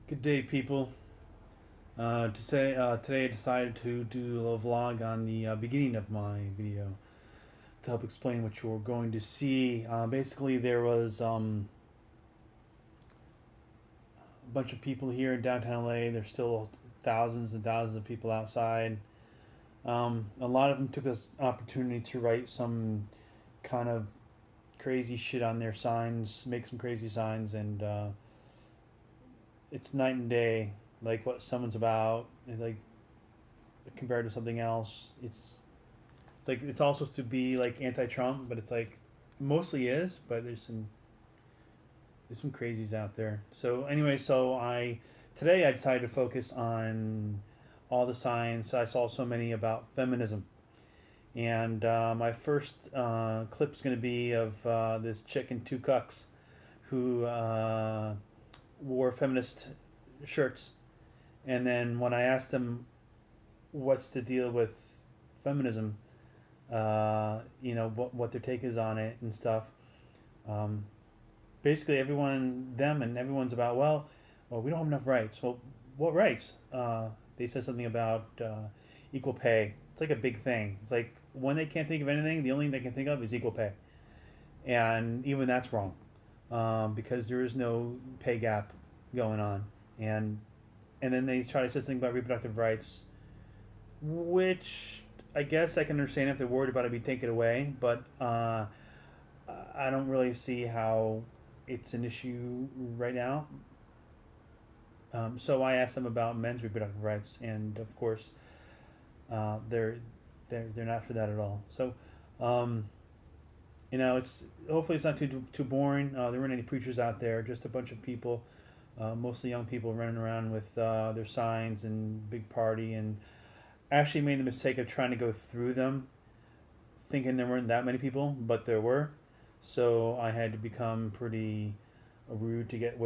Good day, people. Today I decided to do a vlog on the beginning of my video to help explain what you're going to see. Basically, there was a bunch of people here in downtown LA. There's still thousands and thousands of people outside. A lot of them took this opportunity to write some kind of crazy shit on their signs, make some crazy signs, and it's night and day. Like what someone's about, like compared to something else. It's like it's also to be like anti-Trump, but it's like mostly is, but there's some crazies out there. So anyway, today I decided to focus on all the signs. I saw so many about feminism, and my first clip is going to be of this chick in two cucks who wore feminist shirts. And then when I asked them what's the deal with feminism, what their take is on it and stuff, basically everyone's about, well, we don't have enough rights. Well, what rights? They said something about equal pay. It's like a big thing. It's like when they can't think of anything, the only thing they can think of is equal pay. And even that's wrong, because there is no pay gap going on. And then they try to say something about reproductive rights, which I guess I can understand if they're worried about it being taken away, but I don't really see how it's an issue right now. So I asked them about men's reproductive rights, and of course, they're not for that at all. So, it's hopefully it's not too boring. There weren't any preachers out there, just a bunch of people. Mostly young people running around with their signs and big party, and I actually made the mistake of trying to go through them thinking there weren't that many people, but there were, so I had to become pretty rude to get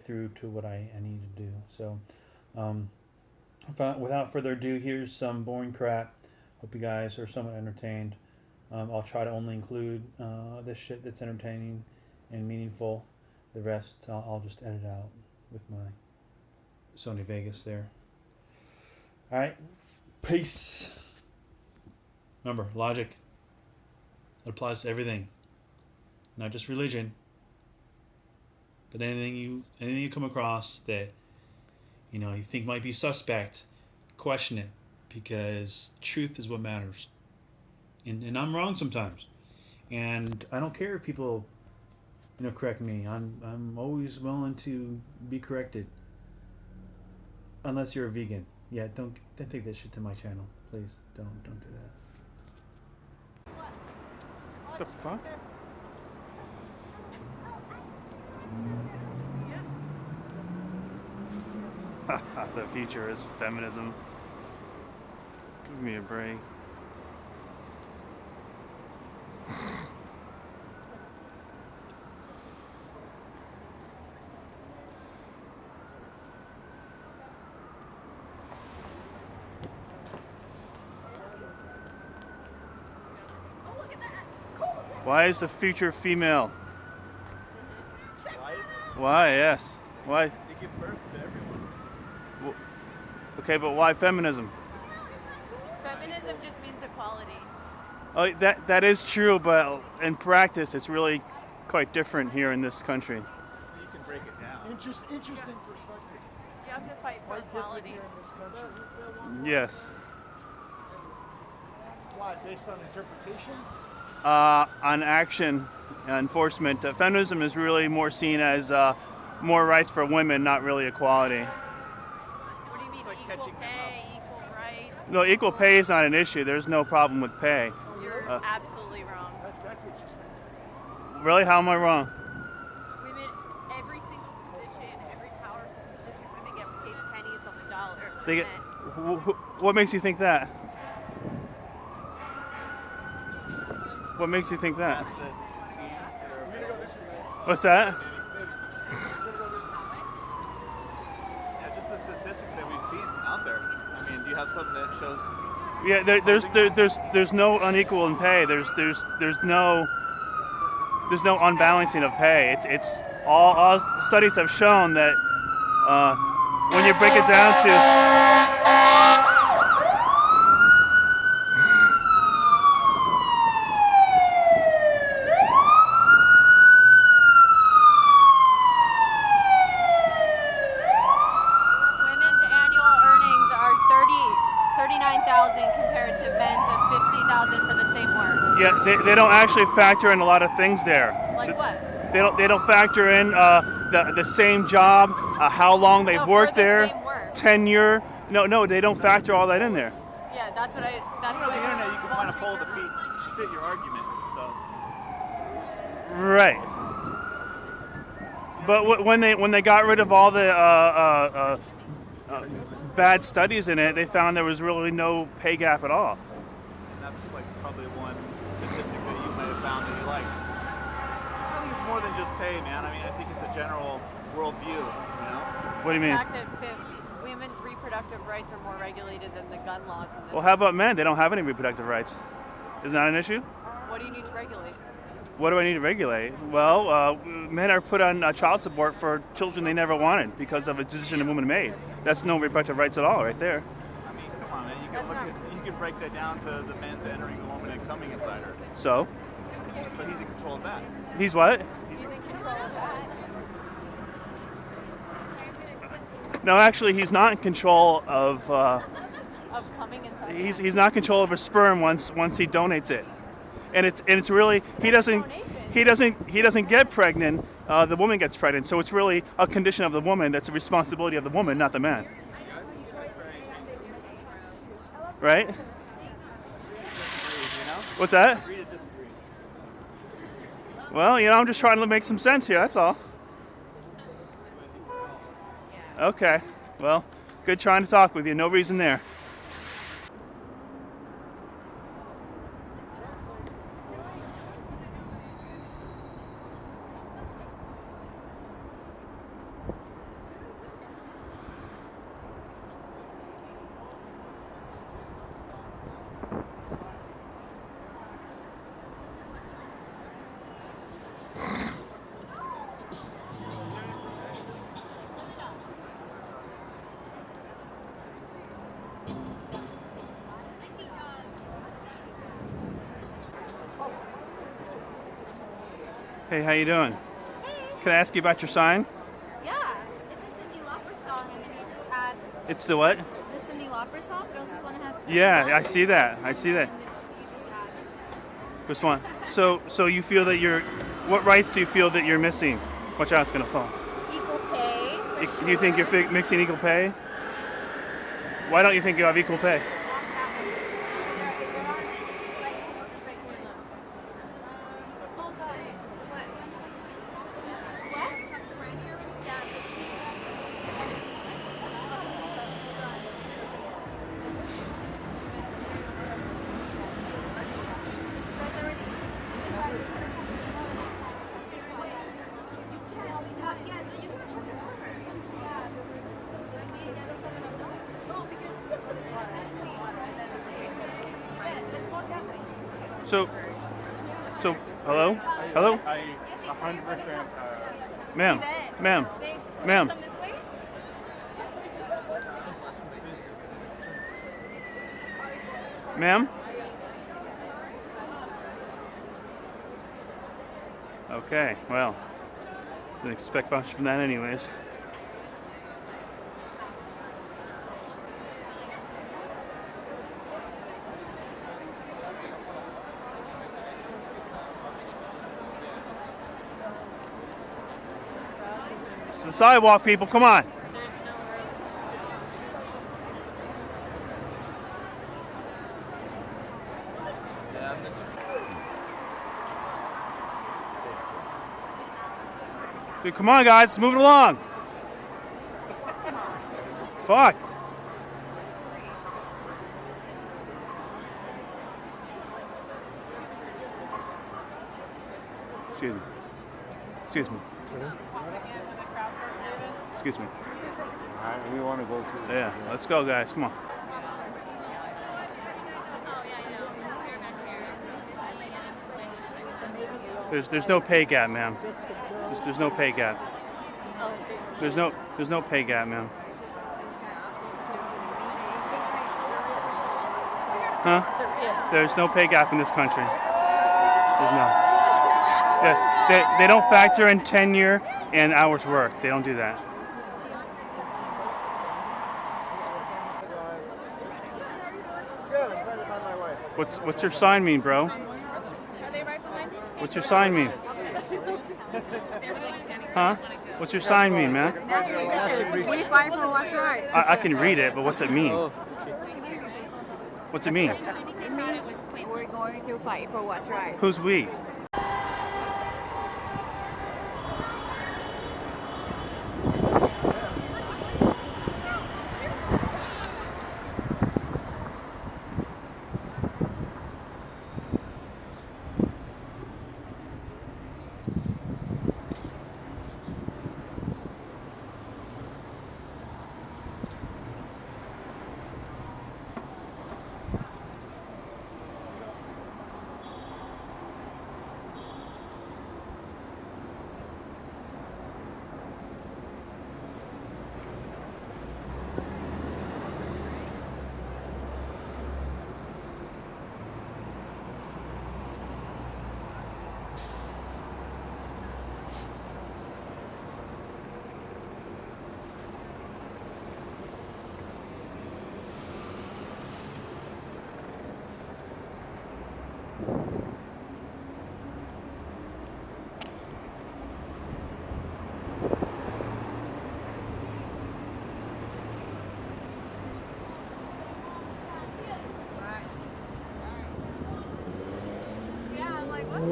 through to what I needed to do. So without further ado, here's some boring crap. Hope you guys are somewhat entertained. I'll try to only include the shit that's entertaining and meaningful. The rest, I'll just edit out with my Sony Vegas there. All right, peace. Remember, logic. It applies to everything, not just religion, but anything you come across that you think might be suspect. Question it, because truth is what matters. And I'm wrong sometimes, and I don't care if people correct me. I'm always willing to be corrected. Unless you're a vegan. Yeah, don't take that shit to my channel. Please, don't do that. What the fuck? The future is feminism. Give me a break. Why is the future female? Why is it? Why? Yes. Why? They give birth to everyone. Okay, but why feminism? Feminism just means equality. Oh, that is true, but in practice, it's really quite different here in this country. You can break it down. Interesting perspective. You have to fight for Quite different equality. here in this country. Yes. Why? Based on interpretation? On action enforcement, feminism is really more seen as more rights for women, not really equality. What do you mean, It's like equal catching them pay, equal rights? No, equal pay is not an issue. There's no problem with pay. You're absolutely wrong. That's interesting. Really? How am I wrong? Women, every single position, every powerful position, women get paid pennies on the dollar. for They get, men. what makes you think that? What makes you think that? That's the What's that? yeah, just the statistics that we've seen out there. I mean, do you have something that shows? Yeah, there's no unequal in pay. There's no unbalancing of pay. It's all studies have shown that when you break it down to Women's annual earnings are 39,000 compared to men's of 50,000 for the same work. yeah, they don't actually factor in a lot of things there. Like what? They don't factor in the same job, how long they've No, worked for the there, same work. tenure. No, they don't factor all that in there. Yeah, that's what I. That's On what the I- internet, you can find a poll to fit your argument. So Right. But when they got rid of all the bad studies in it, they found there was really no pay gap at all. and that's like probably one statistic that you might have found that you liked. I think it's more than just pay, man. I mean, I think it's a general worldview. You know. What do you the mean? fact that women's reproductive rights are more regulated than the gun laws in this. Well, how about men? They don't have any reproductive rights. Isn't that an issue? What do you need to regulate? What do I need to regulate? Well, men are put on child support for children they never wanted because of a decision a woman made. That's no reproductive rights at all, right there. I mean, come on, man. You can you can break that down to the men's entering the woman and coming inside her. So, So he's in control of that. he's what? He's in control of that. No, actually, he's not in control of. Of coming inside. He's not in control of her sperm once he donates it, and it's really he doesn't get pregnant. The woman gets pregnant, so it's really a condition of the woman. That's a responsibility of the woman, not the man. Right? You know? What's that? Agree to disagree. Well, I'm just trying to make some sense here. That's all. Okay. Well, good trying to talk with you. No reason there. Hey, how you doing? Can I ask you about your sign? Yeah, it's a Cyndi Lauper song, and then you just add It's the what? the Cyndi Lauper song. Girls just want to have. Yeah, fun. I see that. I see that. And you just add. Which one? So you feel that what rights do you feel that you're missing? Watch out, it's gonna fall. Equal pay. For Do you think you're mixing equal pay? Why don't you think you have equal pay? Hold on. What? What? Yeah, but she's. So, hello? Hello? I 100%. Ma'am, ma'am, ma'am. Come this way. She's busy. Ma'am? Okay, well, didn't expect much from that anyways. It's the sidewalk, people, come on. There's no room. Dude, come on, guys, move it along. Fuck. Excuse me. Excuse me. Excuse me. We want to go to. Yeah, let's go, guys. Come on. There's no pay gap, ma'am. There's no pay gap. There's no pay gap, man. Huh? There's no pay gap in this country. There's no. Yeah, they don't factor in tenure and hours worked. They don't do that. What's your sign mean, bro? What's your sign mean? Huh? What's your sign mean, man? We fight for what's right. I can read it, but what's it mean? What's it mean? It means we're going to fight for what's right. Who's we? Yeah, I'm like, what?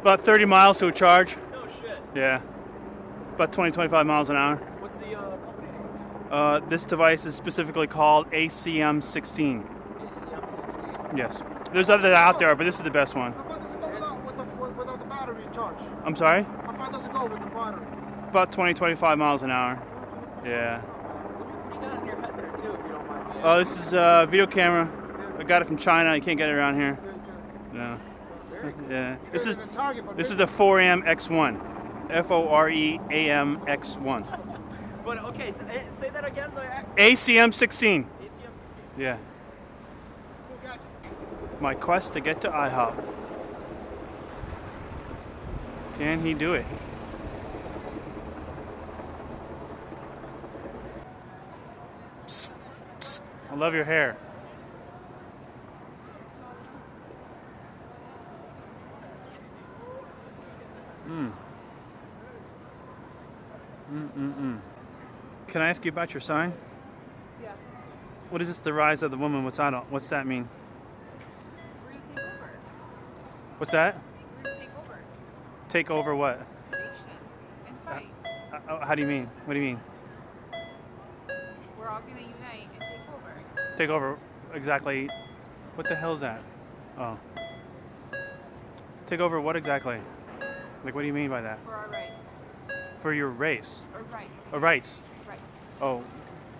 About 30 miles to a charge. No shit. Yeah. About 25 miles an hour. What's the company name? This device is specifically called ACM16. ACM16. Yes. There's others out there, but this is the best one. How far does it go without the battery charge? I'm sorry? How far does it go with the battery? About 25 miles an hour. Yeah. What do you got on your head there too, if you don't mind me Oh, this is a video camera. I got it from China. You can't get it around here. Yeah, you can. No. Yeah. This is Target, the 4AM X1. FOREAM X1. But okay, so, say that again. ACM16. ACM16. Yeah. My quest to get to IHOP. Can he do it? Psst, psst. I love your hair. Can I ask you about your sign? Yeah. What is this? The rise of the woman. What's that mean? We're gonna take over. What's that? We're gonna take over Take over what? the nation and fight. How do you mean? What do you mean? We're all gonna unite and take over. Take over exactly? What the hell is that? Oh. Take over what exactly? Like, what do you mean by that? For our rights. For your race? Or rights. Rights. Rights. Oh.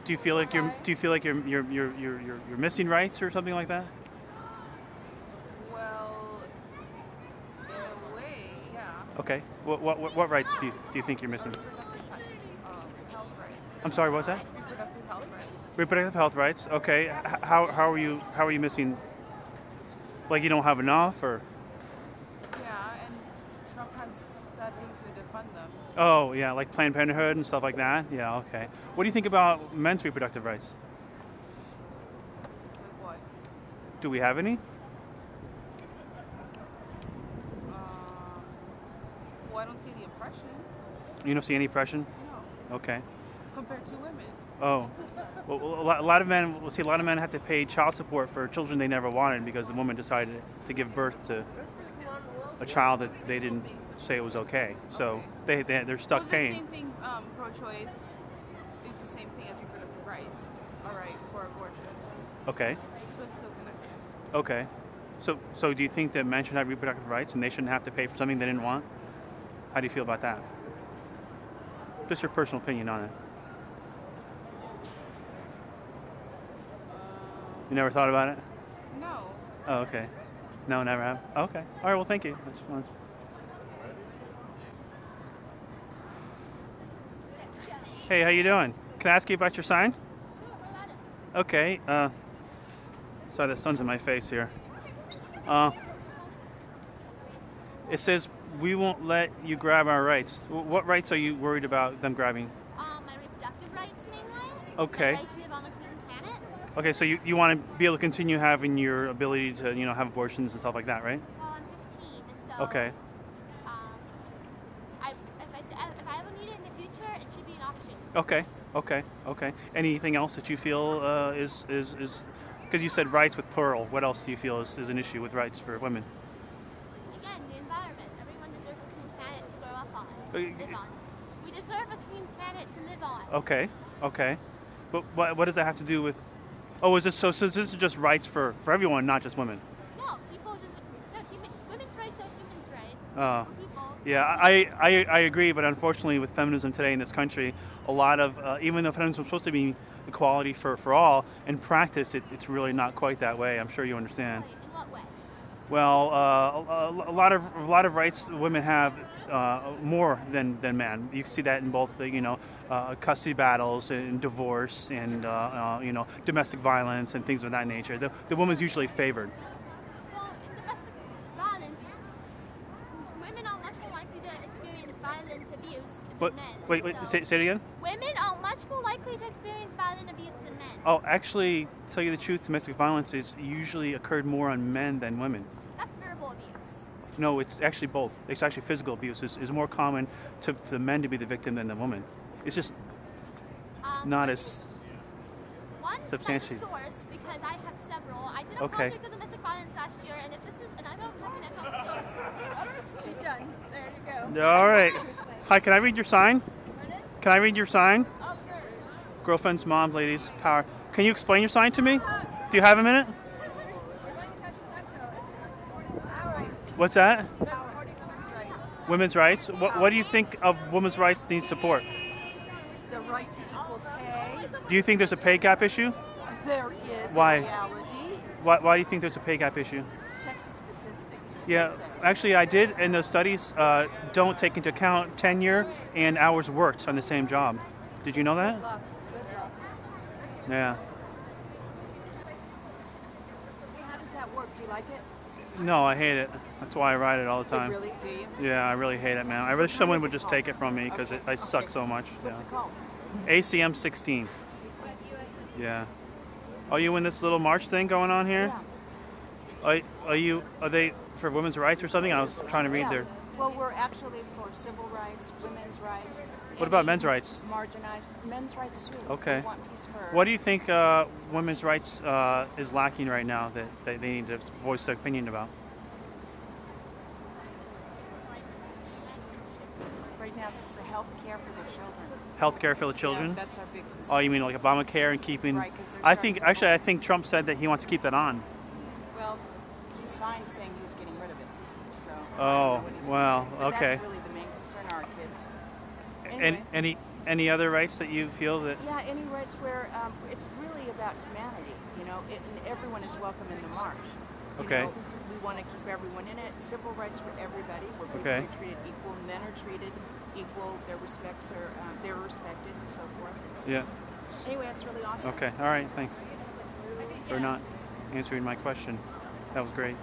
Do you feel like you're missing rights or something like that? Well, in a way, yeah. Okay. What rights do you think you're missing? Reproductive health rights. I'm sorry. What was that? Reproductive health rights. Reproductive health rights. Okay. How are you missing? Like, you don't have enough, or? Yeah, and Trump has said he's going to defund them. Oh yeah, like Planned Parenthood and stuff like that. Yeah. Okay. What do you think about men's reproductive rights? Like what? Do we have any? Well, I don't see the oppression. You don't see any oppression? No. Okay. Compared to women. Oh. Well, a lot of men have to pay child support for children they never wanted because the woman decided to give birth to a child that they didn't say it was okay. So they're stuck The paying. same thing, pro-choice is the same thing as reproductive rights. All right, for abortion. Okay. So it's still connected. Okay. So do you think that men should have reproductive rights and they shouldn't have to pay for something they didn't want? How do you feel about that? Just your personal opinion on it. You never thought about it? No. Oh, okay. No, never have. Okay. All right. Well, thank you. That's fine. Hey, how you doing? Can I ask you about your sign? Sure, what about it? Okay. Sorry, the sun's in my face here. It says we won't let you grab our rights. What rights are you worried about them grabbing? My reproductive rights mainly. Okay. My right to live on a clean planet. Okay, so you want to be able to continue having your ability to have abortions and stuff like that, right? Well, I'm 15, so. Okay. If I ever need it in the future, it should be an option. Okay. Anything else that you feel is because you said rights with plural. What else do you feel is an issue with rights for women? Again, the environment. Everyone deserves a clean planet to grow up on, Uh, live on. We deserve a clean planet to live on. Okay. But what does that have to do with? Oh, is this so? So this is just rights for everyone, not just women. No, women's rights are human's rights. Oh. People. Yeah, I agree, but unfortunately, with feminism today in this country, a lot of even though feminism is supposed to be equality for all, in practice, it's really not quite that way. I'm sure you understand. Really? In what ways? Well, a lot of rights women have more than men. You can see that in both the custody battles and divorce and domestic violence and things of that nature. The woman's usually favored. Well, in domestic violence, women are much more likely to experience violent abuse But than men. wait, so say it again. Women are much more likely to experience violent abuse than men. Oh, actually, to tell you the truth, domestic violence is usually occurred more on men than women. That's verbal abuse. No, it's actually both. It's actually physical abuse is more common for the men to be the victim than the woman. It's just not as One substantial. source, because I have several. I did a Okay. project on domestic violence last year, and I know I'm having a conversation. Oh, she's done. There you go. All right. Hi, can I read your sign? Pardon? Can I read your sign? Oh, sure. Girlfriends, mom, ladies, power. Can you explain your sign to me? Do you have a minute? We're going to touch the metro. It's not supporting our rights. What's that? Not supporting women's rights. Women's rights. What do you think of women's rights need support? The right to equal pay. Do you think there's a pay gap issue? There is Why? in reality. Why do you think there's a pay gap issue? Check the statistics. It's Yeah, like that. actually, I did, and those studies don't take into account tenure and hours worked on the same job. Did you know that? Good luck. Yeah. Hey, how does that work? Do you like it? No, I hate it. That's why I ride it all the time. Really? Do you? Yeah, I really hate it, man. I wish What someone is would it just called? take it from me because Okay, I suck okay. so much. What's Yeah. it called? ACM 16. Yeah. Are you in this little march thing going on here? Yeah. Are they for women's rights or something? I was trying to read Yeah. there. Well, we're actually for civil rights, women's rights. What about any men's rights? Marginalized. Men's rights too. Okay. We want peace for. What do you think women's rights is lacking right now that they need to voice their opinion about? Right now, it's the health care for the children. Health care for the children? Yeah, that's our big concern. Oh, you mean like Obamacare and keeping? Right, 'cause they're I think starting to- actually I think Trump said that he wants to keep that on. Well, he signed saying he was getting rid of it. So. I don't Oh, know what he's well, gonna do. But okay. That's really the main concern, our kids. And Anyway. any other rights that you feel that? Yeah, any rights where it's really about humanity, and everyone is welcome in the march. Okay. We want to keep everyone in it. Civil rights for everybody, where people Okay. are treated equal, men are treated equal, they're respected, and so forth. Yeah. Anyway, it's really awesome. Okay. All right. Thanks for not answering my question. That was great.